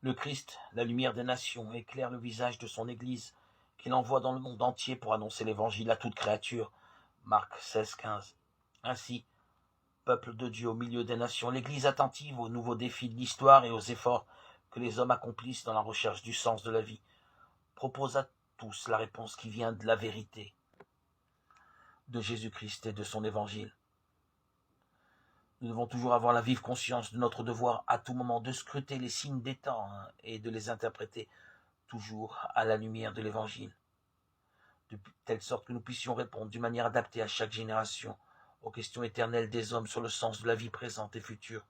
Le Christ, la lumière des nations, éclaire le visage de son Église, qu'il envoie dans le monde entier pour annoncer l'Évangile à toute créature. Marc 16, 15. Ainsi, peuple de Dieu au milieu des nations, l'Église attentive aux nouveaux défis de l'histoire et aux efforts que les hommes accomplissent dans la recherche du sens de la vie, propose à tous la réponse qui vient de la vérité, de Jésus-Christ et de son Évangile. Nous devons toujours avoir la vive conscience de notre devoir à tout moment de scruter les signes des temps et de les interpréter toujours à la lumière de l'Évangile, de telle sorte que nous puissions répondre d'une manière adaptée à chaque génération aux questions éternelles des hommes sur le sens de la vie présente et future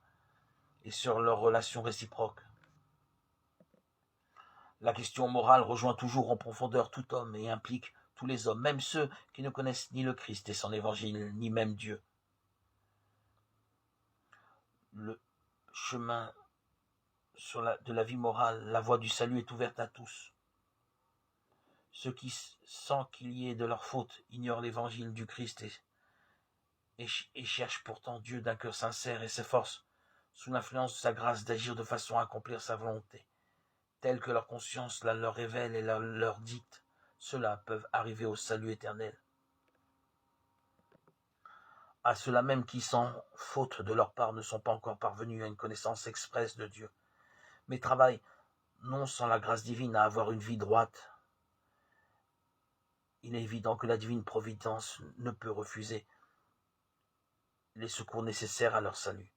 et sur leurs relations réciproques. La question morale rejoint toujours en profondeur tout homme et implique tous les hommes, même ceux qui ne connaissent ni le Christ et son Évangile, ni même Dieu. Le chemin de la vie morale, la voie du salut est ouverte à tous. Ceux qui, sans qu'il y ait de leur faute, ignorent l'évangile du Christ et cherchent pourtant Dieu d'un cœur sincère et s'efforcent, sous l'influence de sa grâce, d'agir de façon à accomplir sa volonté, telle que leur conscience la leur révèle et leur dicte, ceux-là peuvent arriver au salut éternel. À ceux-là même qui, sans faute de leur part, ne sont pas encore parvenus à une connaissance expresse de Dieu, mais travaillent, non sans la grâce divine, à avoir une vie droite. Il est évident que la divine providence ne peut refuser les secours nécessaires à leur salut.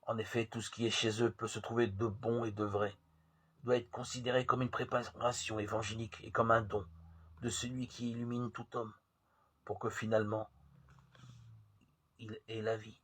En effet, tout ce qui est chez eux peut se trouver de bon et de vrai, doit être considéré comme une préparation évangélique et comme un don de celui qui illumine tout homme, pour que finalement il ait la vie.